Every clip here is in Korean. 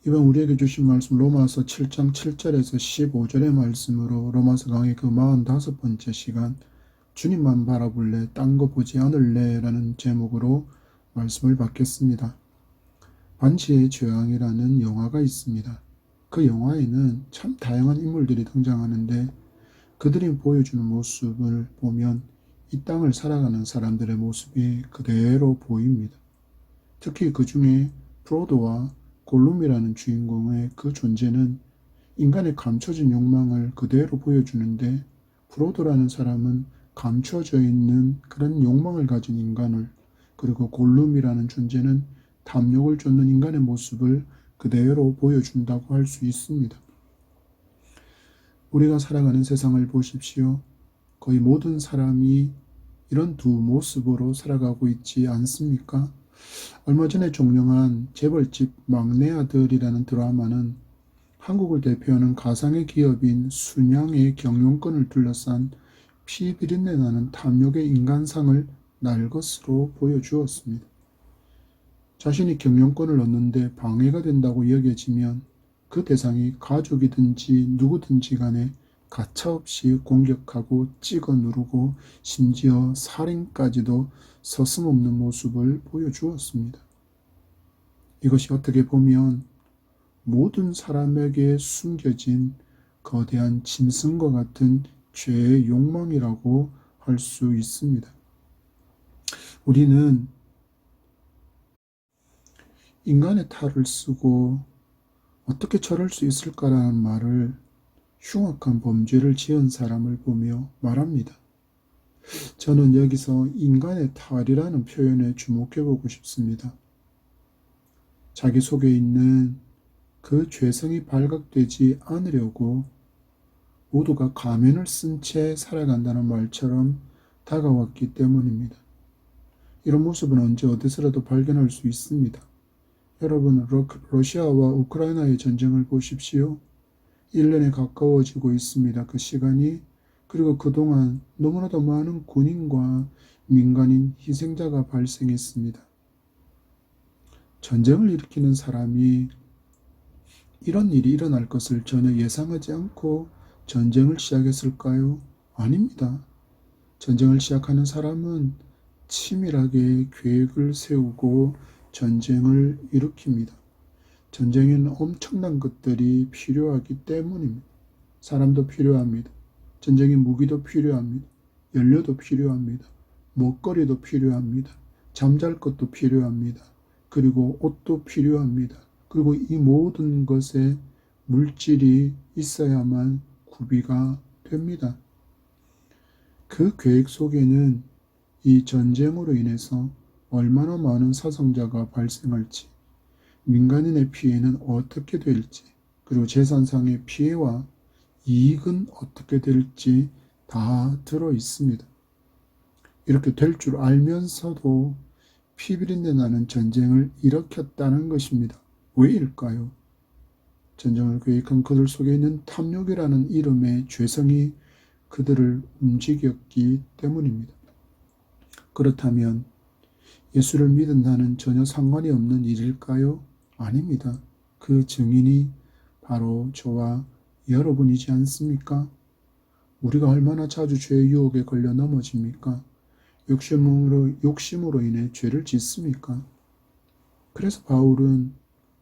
이번 우리에게 주신 말씀 로마서 7장 7절에서 15절의 말씀으로 로마서 강의 그 45번째 시간 주님만 바라볼래 딴 거 보지 않을래 라는 제목으로 말씀을 받겠습니다. 반지의 제왕이라는 영화가 있습니다. 그 영화에는 참 다양한 인물들이 등장하는데 그들이 보여주는 모습을 보면 이 땅을 살아가는 사람들의 모습이 그대로 보입니다. 특히 그 중에 프로도와 골룸이라는 주인공의 그 존재는 인간의 감춰진 욕망을 그대로 보여주는데 프로도라는 사람은 감춰져 있는 그런 욕망을 가진 인간을, 그리고 골룸이라는 존재는 탐욕을 쫓는 인간의 모습을 그대로 보여준다고 할 수 있습니다. 우리가 살아가는 세상을 보십시오. 거의 모든 사람이 이런 두 모습으로 살아가고 있지 않습니까? 얼마 전에 종영한 재벌집 막내 아들이라는 드라마는 한국을 대표하는 가상의 기업인 순양의 경영권을 둘러싼 피 비린내 나는 탐욕의 인간상을 날 것으로 보여주었습니다. 자신이 경영권을 얻는데 방해가 된다고 여겨지면 그 대상이 가족이든지 누구든지 간에 가차없이 공격하고 찍어 누르고 심지어 살인까지도 서슴없는 모습을 보여주었습니다. 이것이 어떻게 보면 모든 사람에게 숨겨진 거대한 짐승과 같은 죄의 욕망이라고 할 수 있습니다. 우리는 인간의 탈을 쓰고 어떻게 저럴 수 있을까라는 말을 흉악한 범죄를 지은 사람을 보며 말합니다. 저는 여기서 인간의 탈이라는 표현에 주목해보고 싶습니다. 자기 속에 있는 그 죄성이 발각되지 않으려고 모두가 가면을 쓴 채 살아간다는 말처럼 다가왔기 때문입니다. 이런 모습은 언제 어디서라도 발견할 수 있습니다. 여러분, 러시아와 우크라이나의 전쟁을 보십시오. 1년에 가까워지고 있습니다. 그 시간이. 그리고 그동안 너무나도 많은 군인과 민간인 희생자가 발생했습니다. 전쟁을 일으키는 사람이 이런 일이 일어날 것을 전혀 예상하지 않고 전쟁을 시작했을까요? 아닙니다. 전쟁을 시작하는 사람은 치밀하게 계획을 세우고 전쟁을 일으킵니다. 전쟁에는 엄청난 것들이 필요하기 때문입니다. 사람도 필요합니다. 전쟁에 무기도 필요합니다. 연료도 필요합니다. 먹거리도 필요합니다. 잠잘 것도 필요합니다. 그리고 옷도 필요합니다. 그리고 이 모든 것에 물질이 있어야만 구비가 됩니다. 그 계획 속에는 이 전쟁으로 인해서 얼마나 많은 사상자가 발생할지, 민간인의 피해는 어떻게 될지, 그리고 재산상의 피해와 이익은 어떻게 될지 다 들어 있습니다. 이렇게 될 줄 알면서도 피비린내 나는 전쟁을 일으켰다는 것입니다. 왜일까요? 전쟁을 계획한 그들 속에 있는 탐욕이라는 이름의 죄성이 그들을 움직였기 때문입니다. 그렇다면 예수를 믿는다는 전혀 상관이 없는 일일까요? 아닙니다. 그 증인이 바로 저와 여러분이지 않습니까? 우리가 얼마나 자주 죄의 유혹에 걸려 넘어집니까? 욕심으로 인해 죄를 짓습니까? 그래서 바울은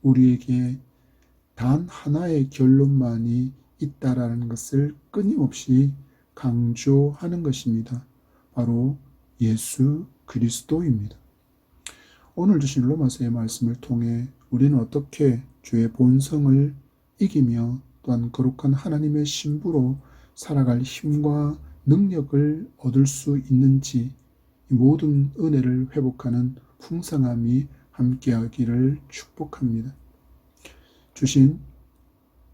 우리에게 단 하나의 결론만이 있다라는 것을 끊임없이 강조하는 것입니다. 바로 예수 그리스도입니다. 오늘 주신 로마서의 말씀을 통해 우리는 어떻게 죄의 본성을 이기며 또한 거룩한 하나님의 신부로 살아갈 힘과 능력을 얻을 수 있는지 이 모든 은혜를 회복하는 풍성함이 함께하기를 축복합니다. 주신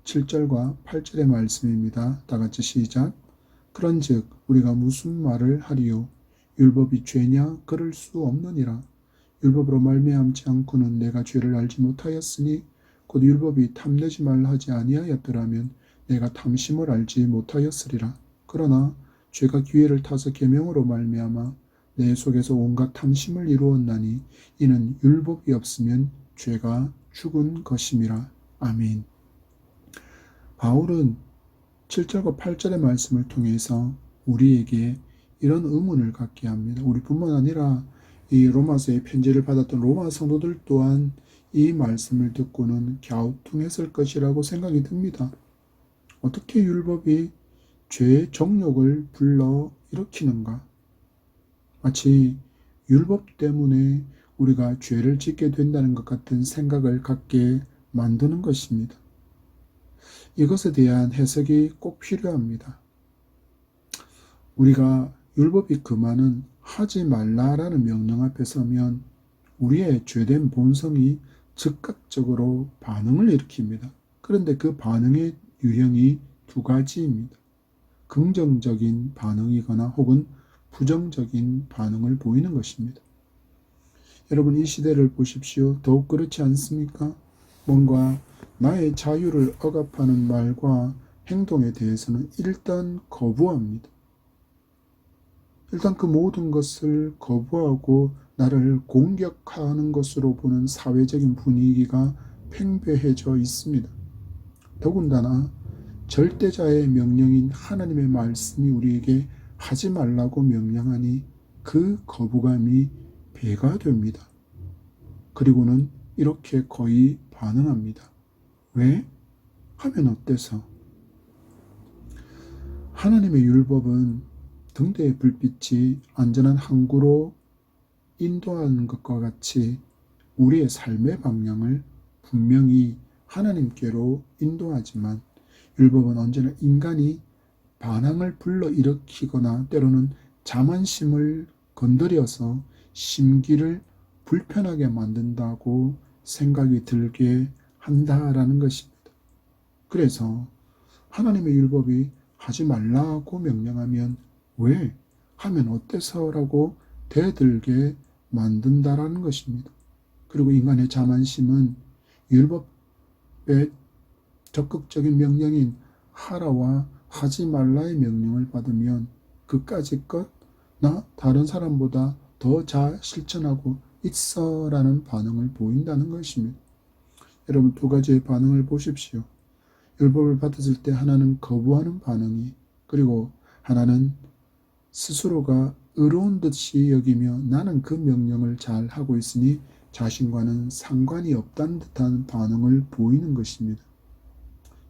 7절과 8절의 말씀입니다. 다 같이 시작. 그런즉 우리가 무슨 말을 하리요? 율법이 죄냐? 그럴 수 없느니라. 율법으로 말미암지 않고는 내가 죄를 알지 못하였으니 곧 율법이 탐내지 말라 하지 아니하였더라면 내가 탐심을 알지 못하였으리라. 그러나 죄가 기회를 타서 계명으로 말미암아 내 속에서 온갖 탐심을 이루었나니 이는 율법이 없으면 죄가 죽은 것임이라. 아멘. 바울은 7절과 8절의 말씀을 통해서 우리에게 이런 의문을 갖게 합니다. 우리뿐만 아니라 이 로마서의 편지를 받았던 로마 성도들 또한 이 말씀을 듣고는 갸우뚱했을 것이라고 생각이 듭니다. 어떻게 율법이 죄의 정욕을 불러 일으키는가? 마치 율법 때문에 우리가 죄를 짓게 된다는 것 같은 생각을 갖게 만드는 것입니다. 이것에 대한 해석이 꼭 필요합니다. 우리가 율법이 금하는 하지 말라라는 명령 앞에 서면 우리의 죄된 본성이 즉각적으로 반응을 일으킵니다. 그런데 그 반응의 유형이 두 가지입니다. 긍정적인 반응이거나 혹은 부정적인 반응을 보이는 것입니다. 여러분, 이 시대를 보십시오. 더욱 그렇지 않습니까? 뭔가 나의 자유를 억압하는 말과 행동에 대해서는 일단 거부합니다. 일단 그 모든 것을 거부하고 나를 공격하는 것으로 보는 사회적인 분위기가 팽배해져 있습니다. 더군다나 절대자의 명령인 하나님의 말씀이 우리에게 하지 말라고 명령하니 그 거부감이 배가 됩니다. 그리고는 이렇게 거의 반응합니다. 왜? 하면 어때서? 하나님의 율법은 등대의 불빛이 안전한 항구로 인도하는 것과 같이 우리의 삶의 방향을 분명히 하나님께로 인도하지만 율법은 언제나 인간이 반항을 불러일으키거나 때로는 자만심을 건드려서 심기를 불편하게 만든다고 생각이 들게 한다라는 것입니다. 그래서 하나님의 율법이 하지 말라고 명령하면 왜? 하면 어때서?라고 대들게 만든다라는 것입니다. 그리고 인간의 자만심은 율법의 적극적인 명령인 하라와 하지 말라의 명령을 받으면 그까짓 것 나 다른 사람보다 더 잘 실천하고 있어라는 반응을 보인다는 것입니다. 여러분, 두 가지의 반응을 보십시오. 율법을 받았을 때 하나는 거부하는 반응이, 그리고 하나는 스스로가 의로운 듯이 여기며 나는 그 명령을 잘 하고 있으니 자신과는 상관이 없다는 듯한 반응을 보이는 것입니다.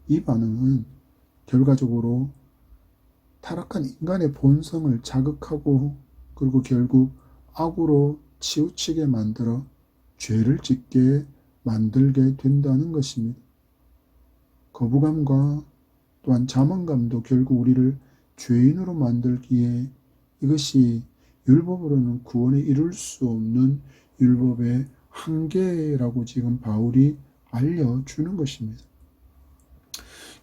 이 반응은 결과적으로 타락한 인간의 본성을 자극하고 그리고 결국 악으로 치우치게 만들어 죄를 짓게 만들게 된다는 것입니다. 거부감과 또한 자만감도 결국 우리를 죄인으로 만들기에 이것이 율법으로는 구원에 이룰 수 없는 율법의 한계라고 지금 바울이 알려주는 것입니다.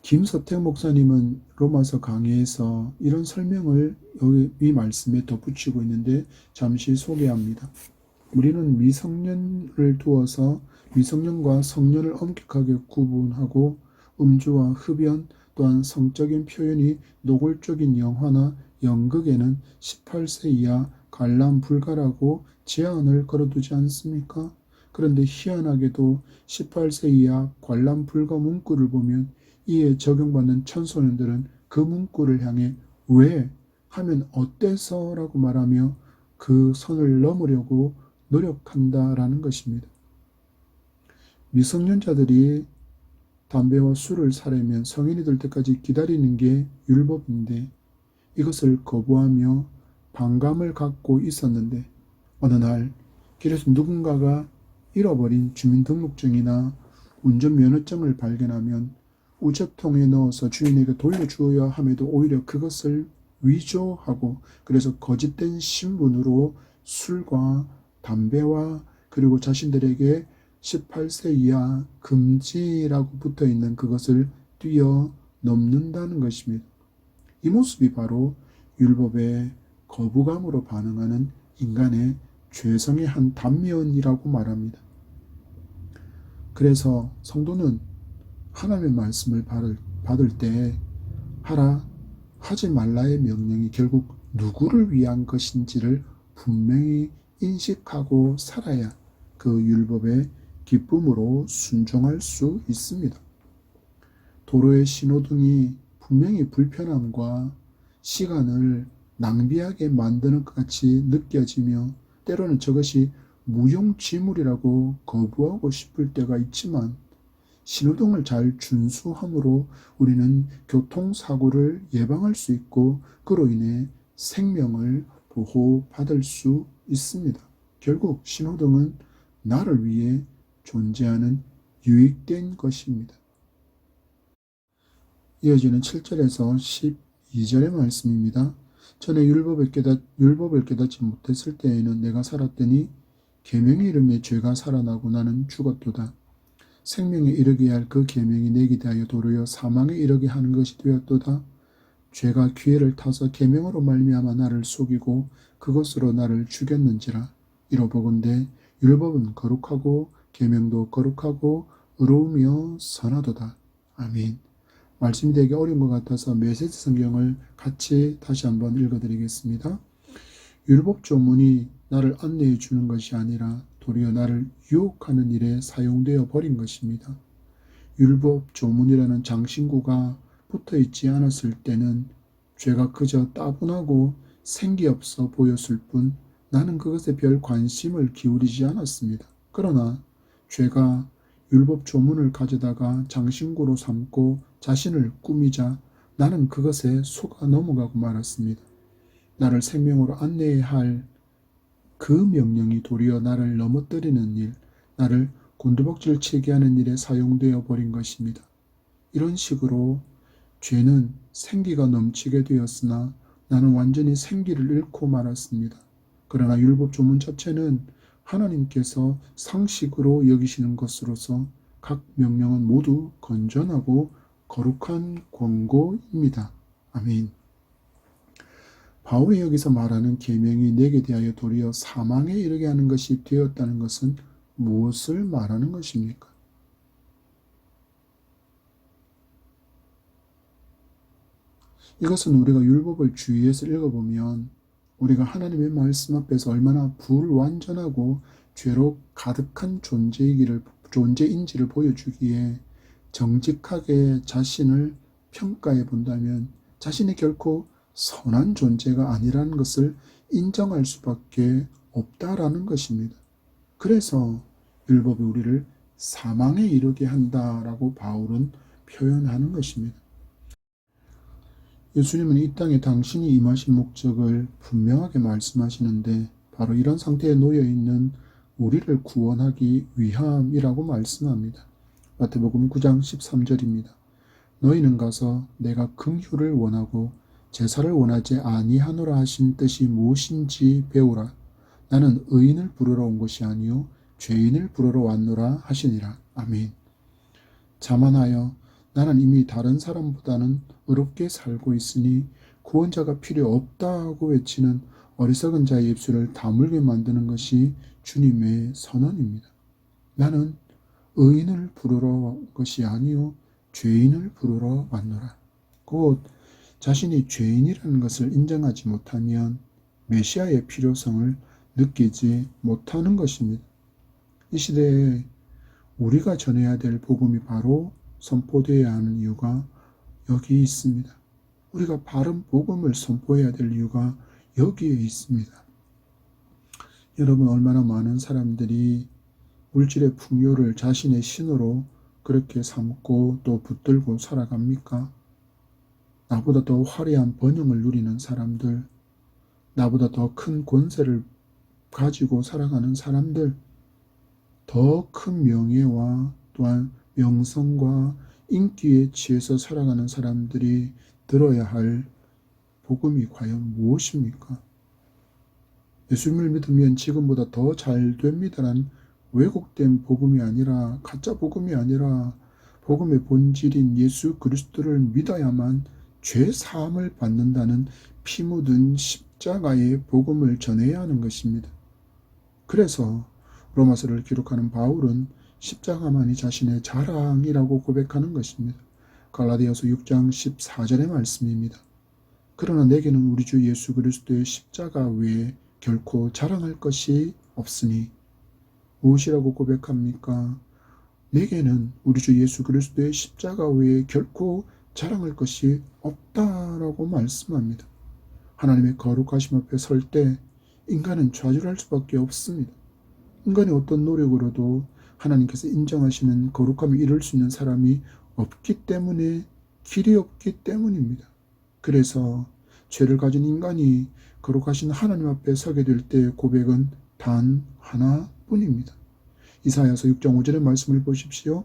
김서택 목사님은 로마서 강해에서 이런 설명을 여기 이 말씀에 덧붙이고 있는데 잠시 소개합니다. 우리는 미성년을 두어서 미성년과 성년을 엄격하게 구분하고 음주와 흡연 또한 성적인 표현이 노골적인 영화나 연극에는 18세 이하 관람 불가라고 제한을 걸어두지 않습니까? 그런데 희한하게도 18세 이하 관람 불가 문구를 보면 이에 적용받는 청소년들은 그 문구를 향해 왜? 하면 어때서? 라고 말하며 그 선을 넘으려고 노력한다라는 것입니다. 미성년자들이 담배와 술을 사려면 성인이 될 때까지 기다리는 게 율법인데 이것을 거부하며 반감을 갖고 있었는데 어느 날 길에서 누군가가 잃어버린 주민등록증이나 운전면허증을 발견하면 우체통에 넣어서 주인에게 돌려주어야 함에도 오히려 그것을 위조하고 그래서 거짓된 신분으로 술과 담배와 그리고 자신들에게 18세 이하 금지라고 붙어있는 그것을 뛰어넘는다는 것입니다. 이 모습이 바로 율법의 거부감으로 반응하는 인간의 죄성의 한 단면이라고 말합니다. 그래서 성도는 하나님의 말씀을 받을 때 하라, 하지 말라의 명령이 결국 누구를 위한 것인지를 분명히 인식하고 살아야 그 율법의 기쁨으로 순종할 수 있습니다. 도로의 신호등이 분명히 불편함과 시간을 낭비하게 만드는 것 같이 느껴지며 때로는 저것이 무용지물이라고 거부하고 싶을 때가 있지만 신호등을 잘 준수함으로 우리는 교통사고를 예방할 수 있고 그로 인해 생명을 보호받을 수 있습니다. 결국 신호등은 나를 위해 존재하는 유익된 것입니다. 이어지는 7절에서 12절의 말씀입니다. 전에 율법을 깨닫지 못했을 때에는 내가 살았더니 계명의 이름에 죄가 살아나고 나는 죽었도다. 생명에 이르게 할 그 계명이 내게 대하여 도리어 사망에 이르게 하는 것이 되었도다. 죄가 기회를 타서 계명으로 말미암아 나를 속이고 그것으로 나를 죽였는지라. 이로보건대 율법은 거룩하고 계명도 거룩하고 의로우며 선하도다. 아멘. 말씀이 되게 어려운 것 같아서 메시지 성경을 같이 다시 한번 읽어드리겠습니다. 율법 조문이 나를 안내해 주는 것이 아니라 도리어 나를 유혹하는 일에 사용되어 버린 것입니다. 율법 조문이라는 장신구가 붙어 있지 않았을 때는 죄가 그저 따분하고 생기 없어 보였을 뿐 나는 그것에 별 관심을 기울이지 않았습니다. 그러나 죄가 율법 조문을 가져다가 장신구로 삼고 자신을 꾸미자 나는 그것에 속아 넘어가고 말았습니다. 나를 생명으로 안내해야 할 그 명령이 도리어 나를 넘어뜨리는 일, 나를 곤두박질 치게 하는 일에 사용되어 버린 것입니다. 이런 식으로 죄는 생기가 넘치게 되었으나 나는 완전히 생기를 잃고 말았습니다. 그러나 율법 조문 자체는 하나님께서 상식으로 여기시는 것으로서 각 명령은 모두 건전하고 거룩한 권고입니다. 아멘. 바울이 여기서 말하는 계명이 내게 대하여 도리어 사망에 이르게 하는 것이 되었다는 것은 무엇을 말하는 것입니까? 이것은 우리가 율법을 주의해서 읽어보면 우리가 하나님의 말씀 앞에서 얼마나 불완전하고 죄로 가득한 존재인지를 보여주기에 정직하게 자신을 평가해 본다면 자신이 결코 선한 존재가 아니라는 것을 인정할 수밖에 없다라는 것입니다. 그래서 율법이 우리를 사망에 이르게 한다라고 바울은 표현하는 것입니다. 예수님은 이 땅에 당신이 임하신 목적을 분명하게 말씀하시는데 바로 이런 상태에 놓여 있는 우리를 구원하기 위함이라고 말씀합니다. 마태복음 9장 13절입니다. 너희는 가서 내가 긍휼을 원하고 제사를 원하지 아니하노라 하신 뜻이 무엇인지 배우라. 나는 의인을 부르러 온 것이 아니요 죄인을 부르러 왔노라 하시니라. 아멘. 자만하여 나는 이미 다른 사람보다는 의롭게 살고 있으니 구원자가 필요 없다고 외치는 어리석은 자의 입술을 다물게 만드는 것이 주님의 선언입니다. 나는 의인을 부르러 온 것이 아니요 죄인을 부르러 왔노라. 곧 자신이 죄인이라는 것을 인정하지 못하면 메시아의 필요성을 느끼지 못하는 것입니다. 이 시대에 우리가 전해야 될 복음이 바로 선포되어야 하는 이유가 여기 있습니다. 우리가 바른 복음을 선포해야 될 이유가 여기에 있습니다. 여러분, 얼마나 많은 사람들이 물질의 풍요를 자신의 신으로 그렇게 삼고 또 붙들고 살아갑니까? 나보다 더 화려한 번영을 누리는 사람들, 나보다 더 큰 권세를 가지고 살아가는 사람들, 더 큰 명예와 또한 명성과 인기에 취해서 살아가는 사람들이 들어야 할 복음이 과연 무엇입니까? 예수님을 믿으면 지금보다 더 잘 됩니다라는 왜곡된 복음이 아니라, 가짜 복음이 아니라 복음의 본질인 예수 그리스도를 믿어야만 죄 사함을 받는다는 피 묻은 십자가의 복음을 전해야 하는 것입니다. 그래서 로마서를 기록하는 바울은 십자가만이 자신의 자랑이라고 고백하는 것입니다. 갈라디아서 6장 14절의 말씀입니다. 그러나 내게는 우리 주 예수 그리스도의 십자가 외에 결코 자랑할 것이 없으니 무엇이라고 고백합니까? 내게는 우리 주 예수 그리스도의 십자가 외에 결코 자랑할 것이 없다라고 말씀합니다. 하나님의 거룩하심 앞에 설 때 인간은 좌절할 수밖에 없습니다. 인간이 어떤 노력으로도 하나님께서 인정하시는 거룩함을 이룰 수 있는 사람이 없기 때문에, 길이 없기 때문입니다. 그래서 죄를 가진 인간이 거룩하신 하나님 앞에 서게 될 때의 고백은 단 하나뿐입니다. 이사야서 6장 5절의 말씀을 보십시오.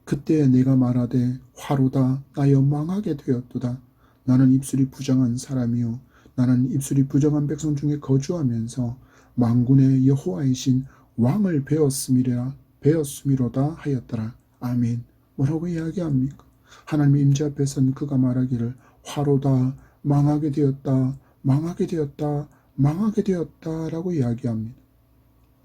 그때 내가 말하되 화로다 나여 망하게 되었도다. 나는 입술이 부정한 사람이요 나는 입술이 부정한 백성 중에 거주하면서 만군의 여호와이신 왕을 배웠음이로다 하였더라. 아멘. 뭐라고 이야기합니까? 하나님의 임재 앞에 선 그가 말하기를 화로다 망하게 되었다 망하게 되었다 망하게 되었다 라고 이야기합니다.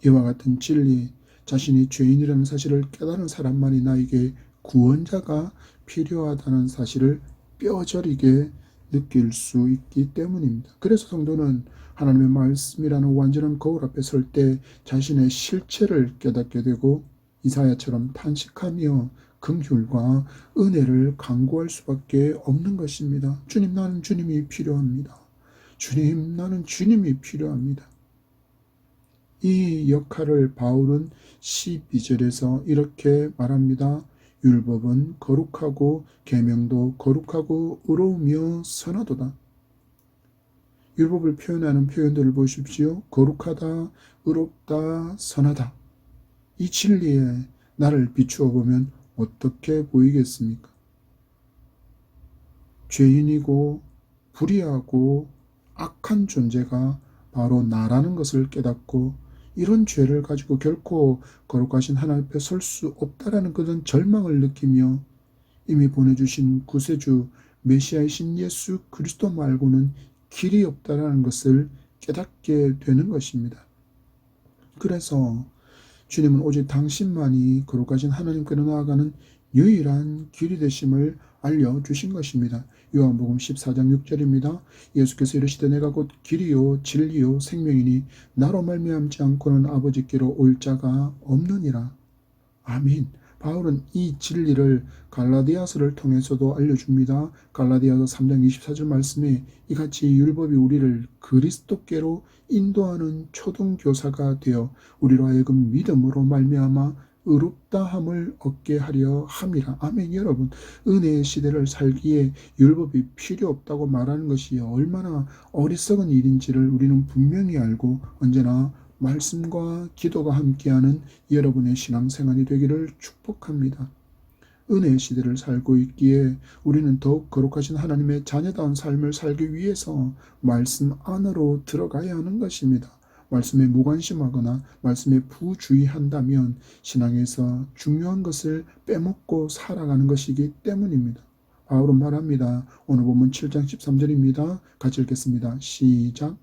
이와 같은 진리, 자신이 죄인이라는 사실을 깨달은 사람만이 나에게 구원자가 필요하다는 사실을 뼈저리게 느낄 수 있기 때문입니다. 그래서 성도는 하나님의 말씀이라는 완전한 거울 앞에 설 때 자신의 실체를 깨닫게 되고 이사야처럼 탄식하며 긍휼과 은혜를 간구할 수밖에 없는 것입니다. 주님, 나는 주님이 필요합니다. 주님, 나는 주님이 필요합니다. 이 역할을 바울은 12절에서 이렇게 말합니다. 율법은 거룩하고 계명도 거룩하고 의로우며 선하도다. 율법을 표현하는 표현들을 보십시오. 거룩하다, 의롭다, 선하다. 이 진리에 나를 비추어 보면 어떻게 보이겠습니까? 죄인이고 불의하고 악한 존재가 바로 나라는 것을 깨닫고 이런 죄를 가지고 결코 거룩하신 하나님 앞에 설 수 없다라는 그런 절망을 느끼며 이미 보내주신 구세주 메시아이신 예수 그리스도 말고는 길이 없다라는 것을 깨닫게 되는 것입니다. 그래서 주님은 오직 당신만이 거룩하신 하나님께로 나아가는 유일한 길이 되심을 알려주신 것입니다. 요한복음 14장 6절입니다. 예수께서 이르시되 내가 곧 길이요 진리요 생명이니 나로 말미암지 않고는 아버지께로 올 자가 없느니라. 아멘. 바울은 이 진리를 갈라디아서를 통해서도 알려줍니다. 갈라디아서 3장 24절 말씀에 이같이 율법이 우리를 그리스도께로 인도하는 초등교사가 되어 우리로 하여금 믿음으로 말미암아 의롭다함을 얻게 하려 함이라. 아멘. 여러분, 은혜의 시대를 살기에 율법이 필요 없다고 말하는 것이 얼마나 어리석은 일인지를 우리는 분명히 알고 언제나 말씀과 기도가 함께하는 여러분의 신앙생활이 되기를 축복합니다. 은혜의 시대를 살고 있기에 우리는 더욱 거룩하신 하나님의 자녀다운 삶을 살기 위해서 말씀 안으로 들어가야 하는 것입니다. 말씀에 무관심하거나 말씀에 부주의한다면 신앙에서 중요한 것을 빼먹고 살아가는 것이기 때문입니다. 바울은 말합니다. 오늘 본문 7장 13절입니다. 같이 읽겠습니다. 시작.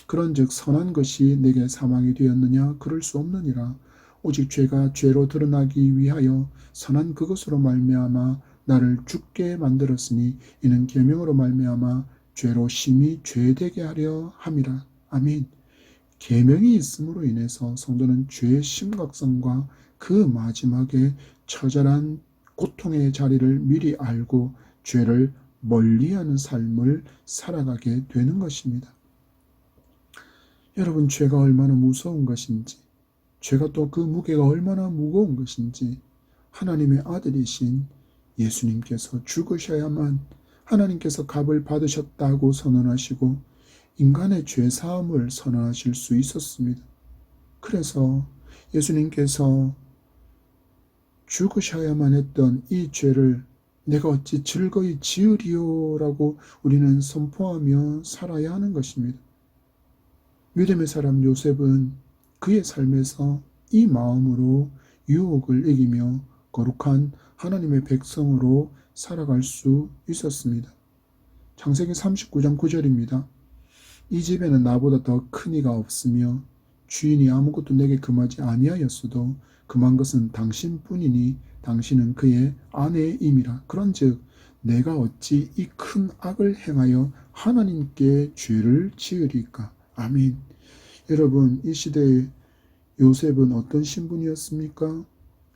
그런즉 선한 것이 내게 사망이 되었느냐? 그럴 수 없느니라. 오직 죄가 죄로 드러나기 위하여 선한 그것으로 말미암아 나를 죽게 만들었으니 이는 계명으로 말미암아 죄로 심히 죄되게 하려 함이라. 아멘. 계명이 있음으로 인해서 성도는 죄의 심각성과 그 마지막에 처절한 고통의 자리를 미리 알고 죄를 멀리하는 삶을 살아가게 되는 것입니다. 여러분, 죄가 얼마나 무서운 것인지, 죄가 또 그 무게가 얼마나 무거운 것인지 하나님의 아들이신 예수님께서 죽으셔야만 하나님께서 값을 받으셨다고 선언하시고 인간의 죄사함을 선언하실 수 있었습니다. 그래서 예수님께서 죽으셔야만 했던 이 죄를 내가 어찌 즐거이 지으리오라고 우리는 선포하며 살아야 하는 것입니다. 믿음의 사람 요셉은 그의 삶에서 이 마음으로 유혹을 이기며 거룩한 하나님의 백성으로 살아갈 수 있었습니다. 창세기 39장 9절입니다. 이 집에는 나보다 더 큰 이가 없으며 주인이 아무것도 내게 금하지 아니하였어도 금한 것은 당신뿐이니 당신은 그의 아내임이라. 그런즉 내가 어찌 이 큰 악을 행하여 하나님께 죄를 지으리까. 아멘. 여러분, 이 시대에 요셉은 어떤 신분이었습니까?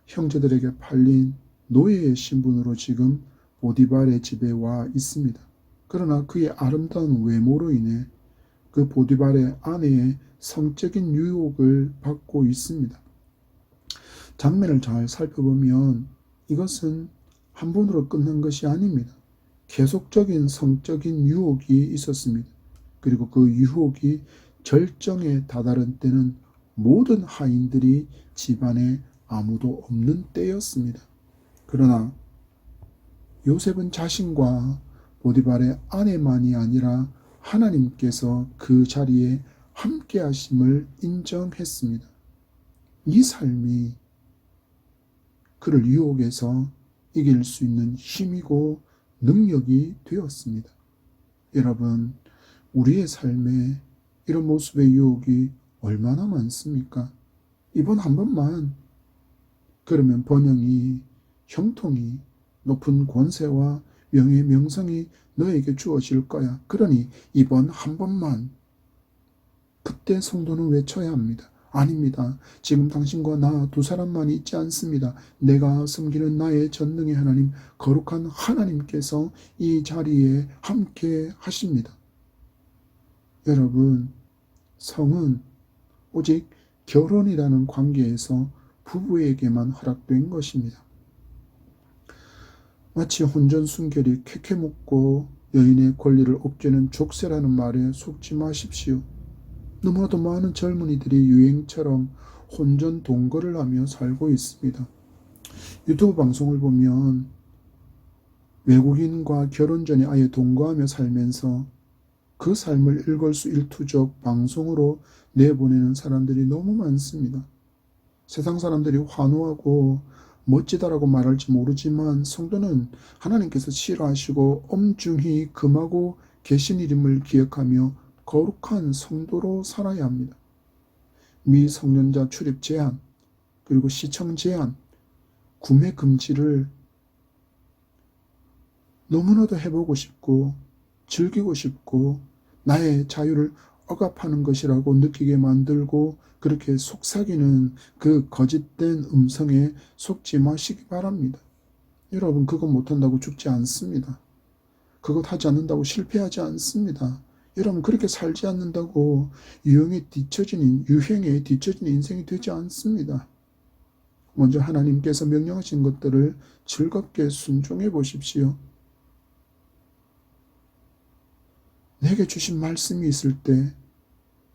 형제들에게 팔린 노예의 신분으로 지금 보디발의 집에 와 있습니다. 그러나 그의 아름다운 외모로 인해 그 보디발의 아내의 성적인 유혹을 받고 있습니다. 장면을 잘 살펴보면 이것은 한 번으로 끝난 것이 아닙니다. 계속적인 성적인 유혹이 있었습니다. 그리고 그 유혹이 절정에 다다른 때는 모든 하인들이 집안에 아무도 없는 때였습니다. 그러나 요셉은 자신과 보디발의 아내만이 아니라 하나님께서 그 자리에 함께 하심을 인정했습니다. 이 삶이 그를 유혹에서 이길 수 있는 힘이고 능력이 되었습니다. 여러분, 우리의 삶에 이런 모습의 유혹이 얼마나 많습니까? 이번 한 번만 그러면 번영이, 형통이, 높은 권세와 명예, 명성이 너에게 주어질 거야. 그러니 이번 한 번만, 그때 성도는 외쳐야 합니다. 아닙니다. 지금 당신과 나 두 사람만이 있지 않습니다. 내가 섬기는 나의 전능의 하나님, 거룩한 하나님께서 이 자리에 함께 하십니다. 여러분, 성은 오직 결혼이라는 관계에서 부부에게만 허락된 것입니다. 마치 혼전 순결이 캐캐 묻고 여인의 권리를 옥죄는 족쇄라는 말에 속지 마십시오. 너무나도 많은 젊은이들이 유행처럼 혼전 동거를 하며 살고 있습니다. 유튜브 방송을 보면 외국인과 결혼 전에 아예 동거하며 살면서 그 삶을 일걸수일투족 방송으로 내보내는 사람들이 너무 많습니다. 세상 사람들이 환호하고 멋지다라고 말할지 모르지만 성도는 하나님께서 싫어하시고 엄중히 금하고 계신 이름을 기억하며 거룩한 성도로 살아야 합니다. 미성년자 출입 제한, 그리고 시청 제한, 구매 금지를 너무나도 해보고 싶고 즐기고 싶고 나의 자유를 억압하는 것이라고 느끼게 만들고 그렇게 속삭이는 그 거짓된 음성에 속지 마시기 바랍니다. 여러분, 그것 못한다고 죽지 않습니다. 그것 하지 않는다고 실패하지 않습니다. 여러분, 그렇게 살지 않는다고 유행에 뒤처진 인생이 되지 않습니다. 먼저 하나님께서 명령하신 것들을 즐겁게 순종해 보십시오. 내게 주신 말씀이 있을 때,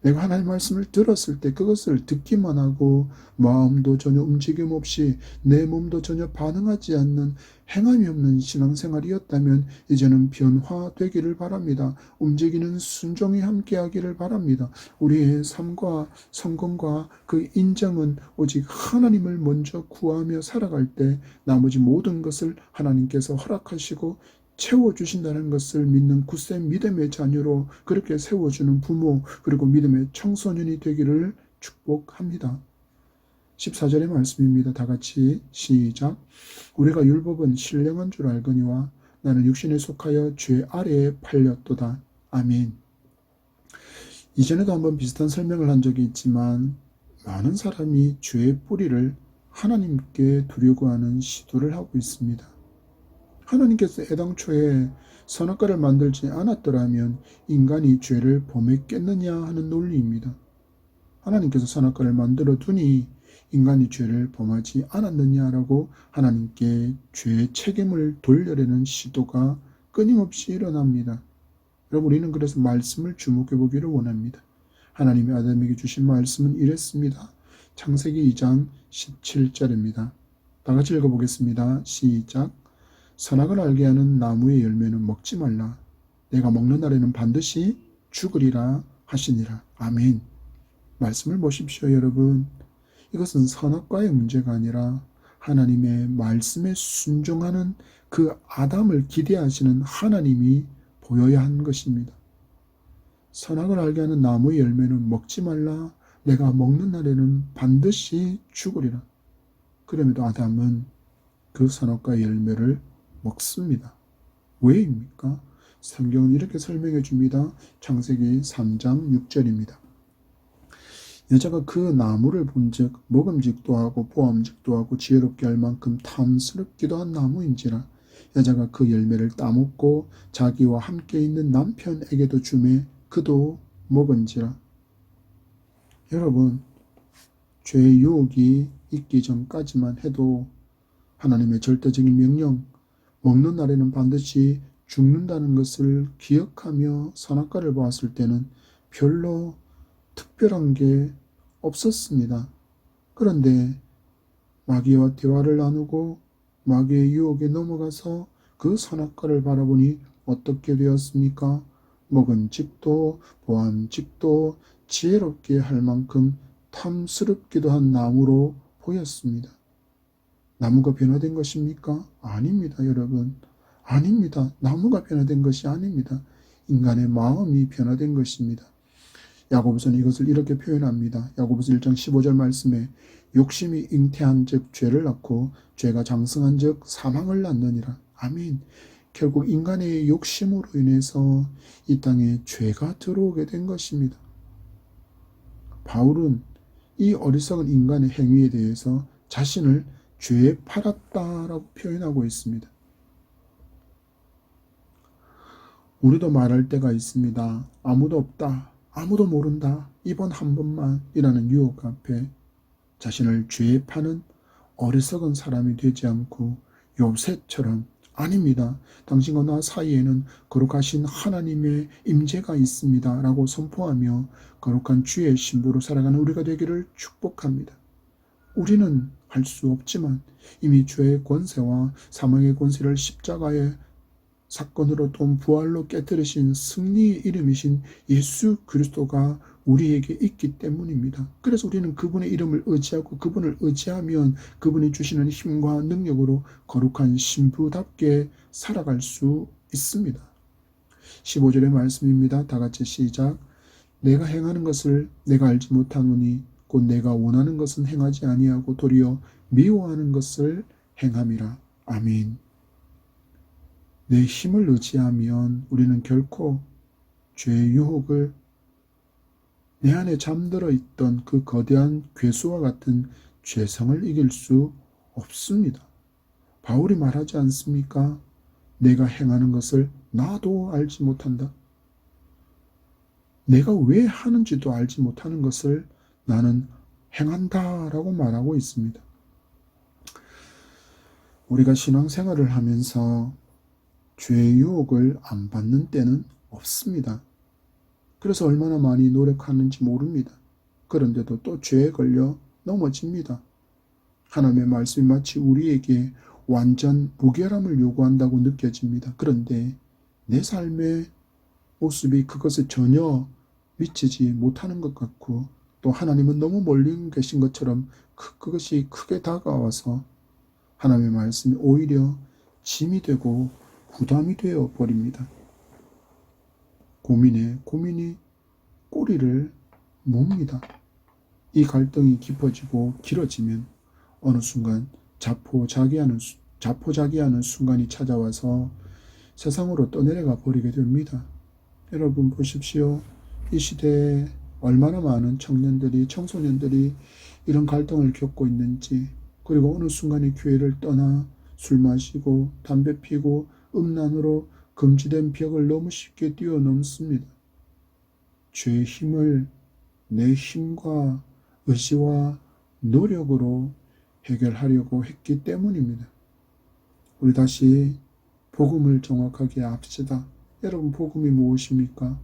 내가 하나님 말씀을 들었을 때 그것을 듣기만 하고 마음도 전혀 움직임 없이 내 몸도 전혀 반응하지 않는 행함이 없는 신앙생활이었다면 이제는 변화되기를 바랍니다. 움직이는 순종이 함께하기를 바랍니다. 우리의 삶과 성공과 그 인정은 오직 하나님을 먼저 구하며 살아갈 때 나머지 모든 것을 하나님께서 허락하시고 채워주신다는 것을 믿는 굳센 믿음의 자녀로 그렇게 세워주는 부모 그리고 믿음의 청소년이 되기를 축복합니다. 14절의 말씀입니다. 다 같이 시작. 우리가 율법은 신령한 줄 알거니와 나는 육신에 속하여 죄 아래에 팔렸도다. 아멘. 이전에도 한번 비슷한 설명을 한 적이 있지만 많은 사람이 죄의 뿌리를 하나님께 두려고 하는 시도를 하고 있습니다. 하나님께서 애당초에 선악과를 만들지 않았더라면 인간이 죄를 범했겠느냐 하는 논리입니다. 하나님께서 선악과를 만들어 두니 인간이 죄를 범하지 않았느냐라고 하나님께 죄의 책임을 돌려내는 시도가 끊임없이 일어납니다. 여러분, 우리는 그래서 말씀을 주목해 보기를 원합니다. 하나님이 아담에게 주신 말씀은 이랬습니다. 창세기 2장 17절입니다. 다 같이 읽어보겠습니다. 시작. 선악을 알게 하는 나무의 열매는 먹지 말라. 내가 먹는 날에는 반드시 죽으리라 하시니라. 아멘. 말씀을 보십시오, 여러분. 이것은 선악과의 문제가 아니라 하나님의 말씀에 순종하는 그 아담을 기대하시는 하나님이 보여야 하는 것입니다. 선악을 알게 하는 나무의 열매는 먹지 말라. 내가 먹는 날에는 반드시 죽으리라. 그럼에도 아담은 그 선악과의 열매를 먹습니다. 왜입니까? 성경은 이렇게 설명해 줍니다. 창세기 3장 6절입니다. 여자가 그 나무를 본즉 먹음직도 하고 보암직도 하고 지혜롭게 할 만큼 탐스럽기도 한 나무인지라. 여자가 그 열매를 따먹고 자기와 함께 있는 남편에게도 주매 그도 먹은지라. 여러분, 죄의 유혹이 있기 전까지만 해도 하나님의 절대적인 명령, 먹는 날에는 반드시 죽는다는 것을 기억하며 선악과를 보았을 때는 별로 특별한 게 없었습니다. 그런데 마귀와 대화를 나누고 마귀의 유혹에 넘어가서 그 선악과를 바라보니 어떻게 되었습니까? 먹음직도 보암직도 지혜롭게 할 만큼 탐스럽기도 한 나무로 보였습니다. 나무가 변화된 것입니까? 아닙니다, 여러분. 아닙니다. 나무가 변화된 것이 아닙니다. 인간의 마음이 변화된 것입니다. 야고보서는 이것을 이렇게 표현합니다. 야고보서 1장 15절 말씀에 욕심이 잉태한 즉 죄를 낳고 죄가 장성한 즉 사망을 낳느니라. 아멘. 결국 인간의 욕심으로 인해서 이 땅에 죄가 들어오게 된 것입니다. 바울은 이 어리석은 인간의 행위에 대해서 자신을 죄에 팔았다라고 표현하고 있습니다. 우리도 말할 때가 있습니다. 아무도 없다. 아무도 모른다. 이번 한 번만 이라는 유혹 앞에 자신을 죄에 파는 어리석은 사람이 되지 않고 요셉처럼 아닙니다. 당신과 나 사이에는 거룩하신 하나님의 임재가 있습니다. 라고 선포하며 거룩한 주의 신부로 살아가는 우리가 되기를 축복합니다. 우리는 할 수 없지만 이미 죄의 권세와 사망의 권세를 십자가의 사건으로 또 부활로 깨뜨리신 승리의 이름이신 예수 그리스도가 우리에게 있기 때문입니다. 그래서 우리는 그분의 이름을 의지하고 그분을 의지하면 그분이 주시는 힘과 능력으로 거룩한 신부답게 살아갈 수 있습니다. 15절의 말씀입니다. 다 같이 시작. 내가 행하는 것을 내가 알지 못하노니 곧 내가 원하는 것은 행하지 아니하고 도리어 미워하는 것을 행함이라. 아멘. 내 힘을 의지하면 우리는 결코 죄의 유혹을 내 안에 잠들어 있던 그 거대한 괴수와 같은 죄성을 이길 수 없습니다. 바울이 말하지 않습니까? 내가 행하는 것을 나도 알지 못한다. 내가 왜 하는지도 알지 못하는 것을 나는 행한다라고 말하고 있습니다. 우리가 신앙생활을 하면서 죄의 유혹을 안 받는 때는 없습니다. 그래서 얼마나 많이 노력하는지 모릅니다. 그런데도 또 죄에 걸려 넘어집니다. 하나님의 말씀이 마치 우리에게 완전 무결함을 요구한다고 느껴집니다. 그런데 내 삶의 모습이 그것에 전혀 미치지 못하는 것 같고 또 하나님은 너무 멀리 계신 것처럼 그것이 크게 다가와서 하나님의 말씀이 오히려 짐이 되고 부담이 되어 버립니다. 고민이 꼬리를 뭅니다. 이 갈등이 깊어지고 길어지면 어느 순간 자포자기하는 순간이 찾아와서 세상으로 떠내려가 버리게 됩니다. 여러분 보십시오. 이 시대에 얼마나 많은 청년들이, 청소년들이 이런 갈등을 겪고 있는지, 그리고 어느 순간에 교회를 떠나 술 마시고 담배 피고 음란으로 금지된 벽을 너무 쉽게 뛰어넘습니다. 죄의 힘을 내 힘과 의지와 노력으로 해결하려고 했기 때문입니다. 우리 다시 복음을 정확하게 합시다. 여러분, 복음이 무엇입니까?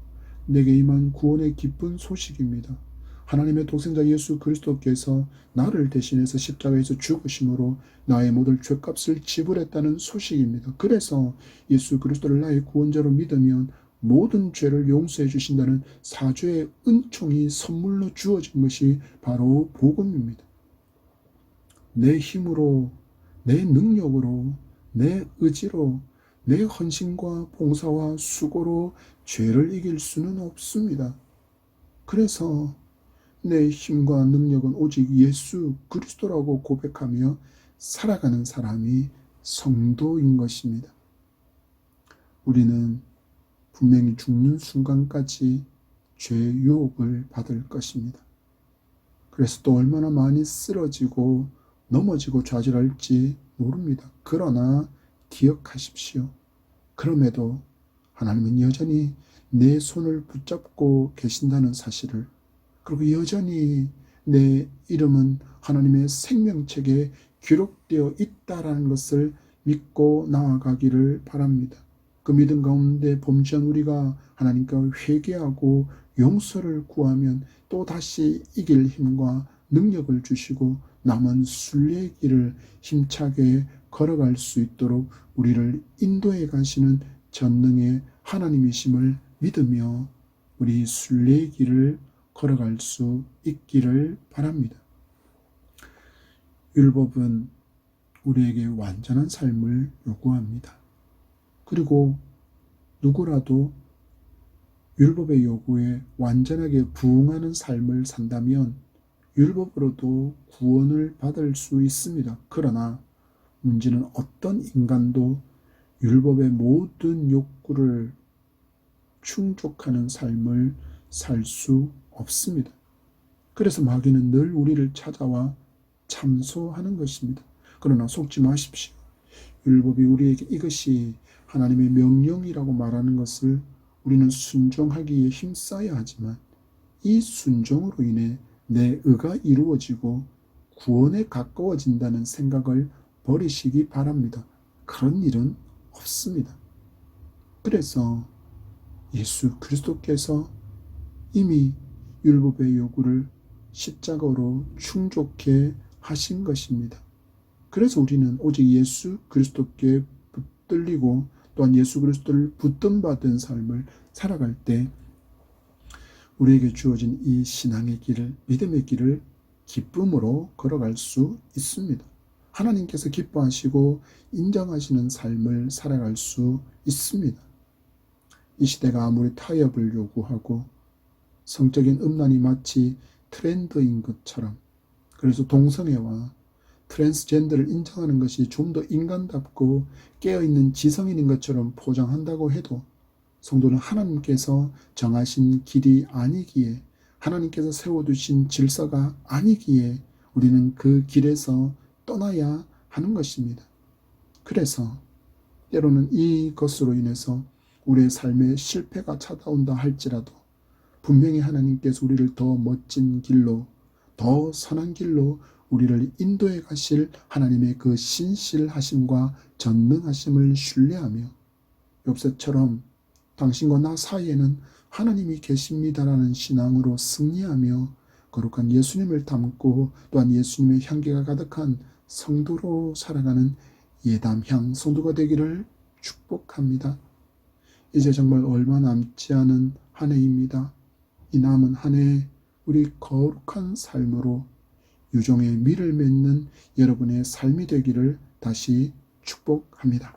내게 임한 구원의 기쁜 소식입니다. 하나님의 독생자 예수 그리스도께서 나를 대신해서 십자가에서 죽으심으로 나의 모든 죄값을 지불했다는 소식입니다. 그래서 예수 그리스도를 나의 구원자로 믿으면 모든 죄를 용서해 주신다는 사죄의 은총이 선물로 주어진 것이 바로 복음입니다. 내 힘으로, 내 능력으로, 내 의지로, 내 헌신과 봉사와 수고로 죄를 이길 수는 없습니다. 그래서 내 힘과 능력은 오직 예수 그리스도라고 고백하며 살아가는 사람이 성도인 것입니다. 우리는 분명히 죽는 순간까지 죄의 유혹을 받을 것입니다. 그래서 또 얼마나 많이 쓰러지고 넘어지고 좌절할지 모릅니다. 그러나 기억하십시오. 그럼에도 하나님은 여전히 내 손을 붙잡고 계신다는 사실을, 그리고 여전히 내 이름은 하나님의 생명책에 기록되어 있다라는 것을 믿고 나아가기를 바랍니다. 그 믿음 가운데 범죄한 우리가 하나님께 회개하고 용서를 구하면 또 다시 이길 힘과 능력을 주시고 남은 순례의 길을 힘차게 걸어갈 수 있도록 우리를 인도해 가시는 전능의 하나님이심을 믿으며 우리 순례의 길을 걸어갈 수 있기를 바랍니다. 율법은 우리에게 완전한 삶을 요구합니다. 그리고 누구라도 율법의 요구에 완전하게 부응하는 삶을 산다면 율법으로도 구원을 받을 수 있습니다. 그러나 문제는 어떤 인간도 율법의 모든 욕구를 충족하는 삶을 살 수 없습니다. 그래서 마귀는 늘 우리를 찾아와 참소하는 것입니다. 그러나 속지 마십시오. 율법이 우리에게 이것이 하나님의 명령이라고 말하는 것을 우리는 순종하기에 힘써야 하지만 이 순종으로 인해 내 의가 이루어지고 구원에 가까워진다는 생각을 버리시기 바랍니다. 그런 일은 없습니다. 그래서 예수 그리스도께서 이미 율법의 요구를 십자가로 충족해 하신 것입니다. 그래서 우리는 오직 예수 그리스도께 붙들리고 또한 예수 그리스도를 붙든받은 삶을 살아갈 때 우리에게 주어진 이 신앙의 길을, 믿음의 길을 기쁨으로 걸어갈 수 있습니다. 하나님께서 기뻐하시고 인정하시는 삶을 살아갈 수 있습니다. 이 시대가 아무리 타협을 요구하고 성적인 음란이 마치 트렌드인 것처럼, 그래서 동성애와 트랜스젠더를 인정하는 것이 좀 더 인간답고 깨어있는 지성인인 것처럼 포장한다고 해도 성도는 하나님께서 정하신 길이 아니기에, 하나님께서 세워두신 질서가 아니기에 우리는 그 길에서 떠나야 하는 것입니다. 그래서 때로는 이것으로 인해서 우리의 삶에 실패가 찾아온다 할지라도 분명히 하나님께서 우리를 더 멋진 길로, 더 선한 길로 우리를 인도해 가실 하나님의 그 신실하심과 전능하심을 신뢰하며 욥새처럼 당신과 나 사이에는 하나님이 계십니다라는 신앙으로 승리하며 거룩한 예수님을 닮고 또한 예수님의 향기가 가득한 성도로 살아가는 예담향 성도가 되기를 축복합니다. 이제 정말 얼마 남지 않은 한 해입니다. 이 남은 한 해 우리 거룩한 삶으로 유종의 밀을 맺는 여러분의 삶이 되기를 다시 축복합니다.